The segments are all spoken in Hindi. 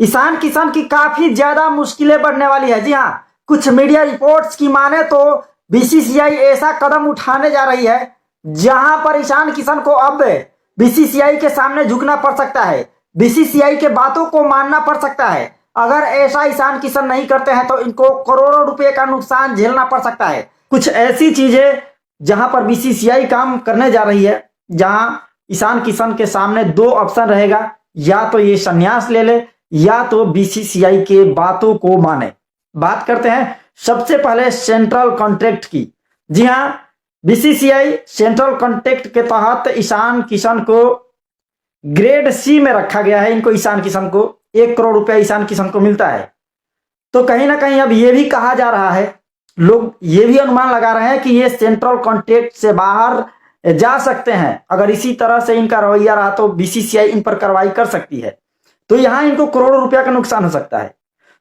ईशान किशन की काफी ज्यादा मुश्किलें बढ़ने वाली है। जी हाँ, कुछ मीडिया रिपोर्ट्स की माने तो बीसीसीआई ऐसा कदम उठाने जा रही है जहां पर ईशान किशन को अब बीसीसीआई के सामने झुकना पड़ सकता है, बीसीसीआई के बातों को मानना पड़ सकता है। अगर ऐसा ईशान किशन नहीं करते हैं तो इनको करोड़ों रुपए का नुकसान झेलना पड़ सकता है। कुछ ऐसी चीजें जहां पर बीसीसीआई काम करने जा रही है, जहां ईशान किशन के सामने दो ऑप्शन रहेगा, या तो ये संन्यास ले ले या तो बीसीसीआई के बातों को माने। बात करते हैं सबसे पहले सेंट्रल कॉन्ट्रैक्ट की। जी हां, बीसीसीआई सेंट्रल कॉन्ट्रैक्ट के तहत ईशान किशन को ग्रेड सी में रखा गया है। इनको ईशान किशन को 1 करोड़ रुपया ईशान किशन को मिलता है। तो कहीं ना कहीं अब ये भी कहा जा रहा है, लोग ये भी अनुमान लगा रहे हैं कि ये सेंट्रल कॉन्ट्रैक्ट से बाहर जा सकते हैं। अगर इसी तरह से इनका रवैया रहा तो बीसीसीआई इन पर कार्रवाई कर सकती है, तो यहां इनको करोड़ों रुपया का नुकसान हो सकता है।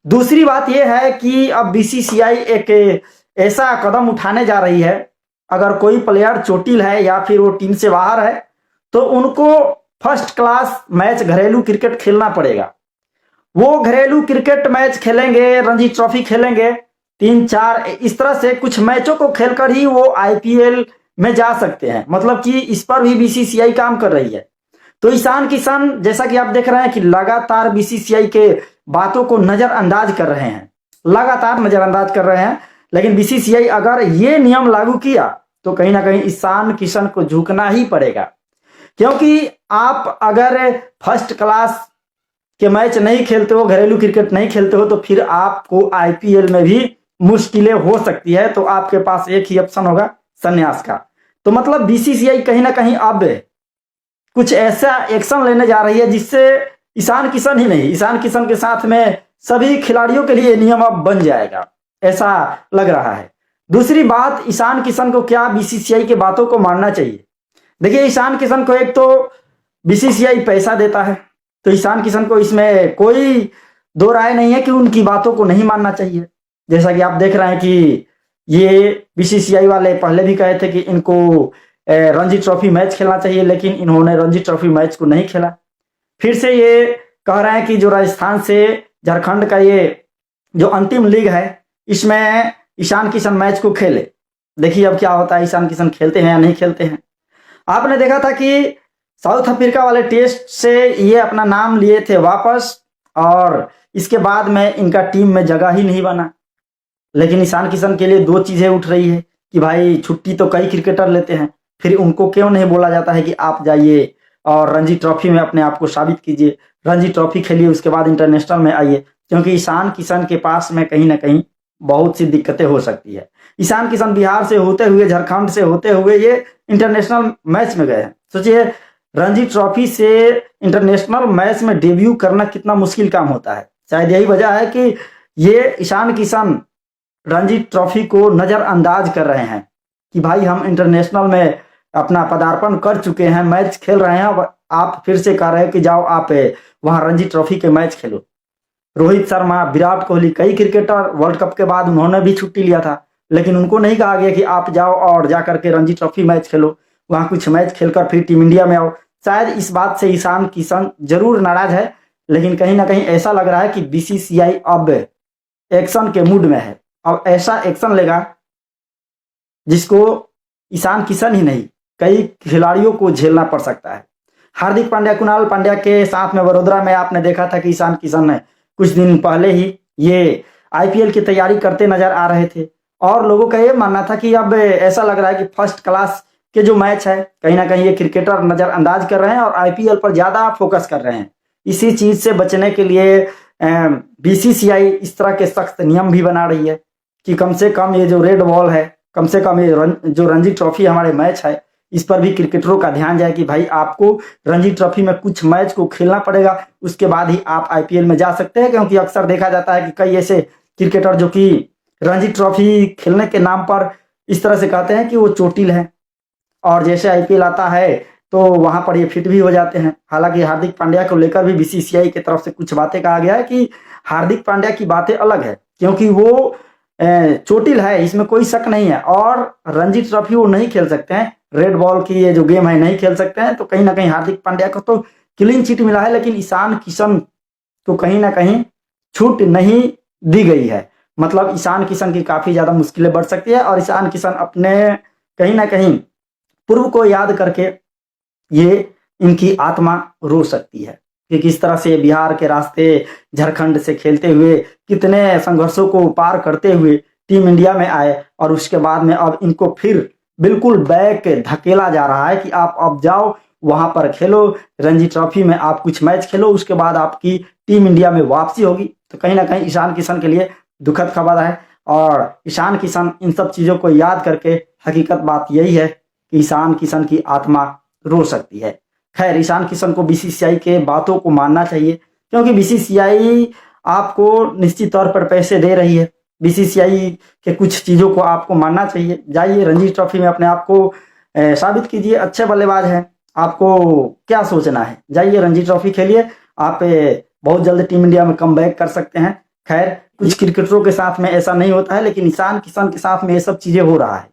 दूसरी बात यह है कि अब बीसीसीआई एक ऐसा कदम उठाने जा रही है, अगर कोई प्लेयर चोटिल है या फिर वो टीम से बाहर है तो उनको फर्स्ट क्लास मैच घरेलू क्रिकेट खेलना पड़ेगा। वो घरेलू क्रिकेट मैच खेलेंगे, रणजी ट्रॉफी खेलेंगे, 3-4 इस तरह से कुछ मैचों को खेलकर ही वो आईपीएल में जा सकते हैं। मतलब कि इस पर भी बीसीसीआई काम कर रही है। तो ईशान किशन, जैसा कि आप देख रहे हैं कि लगातार बीसीसीआई के बातों को नजरअंदाज कर रहे हैं, लगातार नजरअंदाज कर रहे हैं। लेकिन बीसीसीआई अगर ये नियम लागू किया तो कहीं ना कहीं ईशान किशन को झुकना ही पड़ेगा, क्योंकि आप अगर फर्स्ट क्लास के मैच नहीं खेलते हो, घरेलू क्रिकेट नहीं खेलते हो, तो फिर आपको आईपीएल में भी मुश्किलें हो सकती है। तो आपके पास एक ही ऑप्शन होगा, संन्यास का। तो मतलब बीसीसीआई कहीं ना कहीं अब कुछ ऐसा एक्शन लेने जा रही है जिससे ईशान किशन ही नहीं, ईशान किशन के साथ में सभी खिलाड़ियों के लिए नियम अब बन जाएगा, ऐसा लग रहा है। दूसरी बात, ईशान किशन को क्या बीसीसीआई के बातों को मानना चाहिए? देखिए, ईशान किशन को एक तो बीसीसीआई पैसा देता है, तो ईशान किशन को इसमें कोई दो राय नहीं है कि उनकी बातों को नहीं मानना चाहिए। जैसा कि आप देख रहे हैं कि ये बीसीसीआई वाले पहले भी कहे थे कि इनको रणजी ट्रॉफी मैच खेलना चाहिए, लेकिन इन्होंने रणजी ट्रॉफी मैच को नहीं खेला। फिर से ये कह रहे हैं कि जो राजस्थान से झारखंड का ये जो अंतिम लीग है, इसमें ईशान किशन मैच को खेले। देखिए अब क्या होता है, ईशान किशन खेलते हैं या नहीं खेलते हैं। आपने देखा था कि साउथ अफ्रीका वाले टेस्ट से ये अपना नाम लिए थे वापस, और इसके बाद में इनका टीम में जगह ही नहीं बना। लेकिन ईशान किशन के लिए दो चीजें उठ रही है कि भाई छुट्टी तो कई क्रिकेटर लेते हैं, फिर उनको क्यों नहीं बोला जाता है कि आप जाइए और रणजी ट्रॉफी में अपने आप को साबित कीजिए, रणजी ट्रॉफी खेलिए, उसके बाद इंटरनेशनल में आइए। क्योंकि ईशान किशन के पास में कहीं ना कहीं बहुत सी दिक्कतें हो सकती है। ईशान किशन बिहार से होते हुए, झारखंड से होते हुए ये इंटरनेशनल मैच में गए हैं। सोचिए, रणजी ट्रॉफी से इंटरनेशनल मैच में डेब्यू करना कितना मुश्किल काम होता है। शायद यही वजह है कि ये ईशान किशन रणजी ट्रॉफी को नजरअंदाज कर रहे हैं कि भाई हम इंटरनेशनल में अपना पदार्पण कर चुके हैं, मैच खेल रहे हैं, आप फिर से कह रहे हैं कि जाओ आप वहां रणजी ट्रॉफी के मैच खेलो। रोहित शर्मा, विराट कोहली, कई क्रिकेटर वर्ल्ड कप के बाद उन्होंने भी छुट्टी लिया था, लेकिन उनको नहीं कहा गया कि आप जाओ और जाकर के रणजी ट्रॉफी मैच खेलो, वहां कुछ मैच खेलकर फिर टीम इंडिया में आओ। शायद इस बात से ईशान किशन जरूर नाराज है, लेकिन कहीं ना कहीं ऐसा लग रहा है कि बीसीसीआई अब एक्शन के मूड में है। अब ऐसा एक्शन लेगा जिसको ईशान किशन ही नहीं, कई खिलाड़ियों को झेलना पड़ सकता है। हार्दिक पांड्या, कुणाल पांड्या के साथ में वडोदरा में आपने देखा था कि ईशान किशन ने कुछ दिन पहले ही ये आईपीएल की तैयारी करते नजर आ रहे थे, और लोगों का ये मानना था कि अब ऐसा लग रहा है कि फर्स्ट क्लास के जो मैच है, कहीं ना कहीं ये क्रिकेटर नजरअंदाज कर रहे हैं और आईपीएल पर ज्यादा फोकस कर रहे हैं। इसी चीज से बचने के लिए बीसीसीआई इस तरह के सख्त नियम भी बना रही है कि कम से कम ये जो रेड बॉल है, कम से कम ये जो रणजी ट्रॉफी हमारे मैच है, इस पर भी क्रिकेटरों का ध्यान जाए कि भाई आपको रणजी ट्रॉफी में कुछ मैच को खेलना पड़ेगा, उसके बाद ही आप आईपीएल में जा सकते हैं। क्योंकि अक्सर देखा जाता है कि कई ऐसे क्रिकेटर जो कि रणजी ट्रॉफी खेलने के नाम पर इस तरह से कहते हैं कि वो चोटिल है, और जैसे आईपीएल आता है तो वहां पर ये फिट भी हो जाते हैं। हालांकि हार्दिक पांड्या को लेकर भी बीसीसीआई की तरफ से कुछ बातें कहा गया है कि हार्दिक पांड्या की बातें अलग है, क्योंकि वो चोटिल है, इसमें कोई शक नहीं है, और रणजी ट्रॉफी वो नहीं खेल सकते हैं, रेड बॉल की ये जो गेम है नहीं खेल सकते हैं। तो कहीं ना कहीं हार्दिक पांड्या को तो क्लीन चिट मिला है, लेकिन ईशान किशन को कहीं ना कहीं छूट नहीं दी गई है। मतलब ईशान किशन की काफी ज्यादा मुश्किलें बढ़ सकती है और ईशान किशन अपने कहीं ना कहीं पूर्व को याद करके ये इनकी आत्मा रो सकती है कि किस तरह से बिहार के रास्ते झारखंड से खेलते हुए कितने संघर्षों को पार करते हुए टीम इंडिया में आए और उसके बाद में अब इनको फिर बिल्कुल बैक धकेला जा रहा है कि आप अब जाओ वहां पर खेलो, रणजी ट्रॉफी में आप कुछ मैच खेलो, उसके बाद आपकी टीम इंडिया में वापसी होगी। तो कहीं ना कहीं ईशान किशन के लिए दुखद खबर है और ईशान किशन इन सब चीजों को याद करके हकीकत बात यही है कि ईशान किशन की आत्मा रो सकती है। खैर, ईशान किशन को बीसीसीआई के बातों को मानना चाहिए क्योंकि बीसीसीआई आपको निश्चित तौर पर पैसे दे रही है। बीसीसीआई के कुछ चीजों को आपको मानना चाहिए। जाइए रणजी ट्रॉफी में अपने आप को साबित कीजिए, अच्छे बल्लेबाज हैं। आपको क्या सोचना है, जाइए रणजी ट्रॉफी खेलिए, आप बहुत जल्द टीम इंडिया में कमबैक कर सकते हैं। खैर, कुछ क्रिकेटरों के साथ में ऐसा नहीं होता है, लेकिन ईशान किशन के साथ में ये सब चीजें हो रहा है।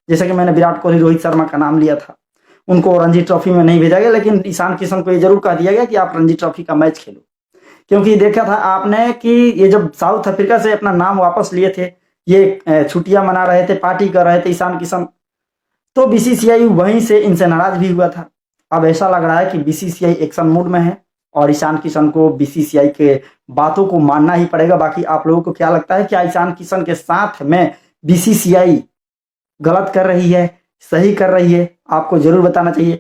जैसे कि मैंने विराट कोहली, रोहित शर्मा का नाम लिया था, उनको रणजी ट्रॉफी में नहीं भेजा गया, लेकिन ईशान किशन को ये जरूर कह दिया गया कि आप रणजी ट्रॉफी का मैच खेलो। क्योंकि देखा था आपने कि ये जब साउथ अफ्रीका से अपना नाम वापस लिए थे, ये छुट्टियां मना रहे थे, पार्टी कर रहे थे ईशान किशन, तो बीसीसीआई वहीं से इनसे नाराज भी हुआ था। अब ऐसा लग रहा है कि बीसीसीआई एक्शन मूड में है और ईशान किशन को बीसीसीआई के बातों को मानना ही पड़ेगा। बाकी आप लोगों को क्या लगता है, क्या ईशान किशन के साथ में बीसीसीआई गलत कर रही है, सही कर रही है? आपको जरूर बताना चाहिए।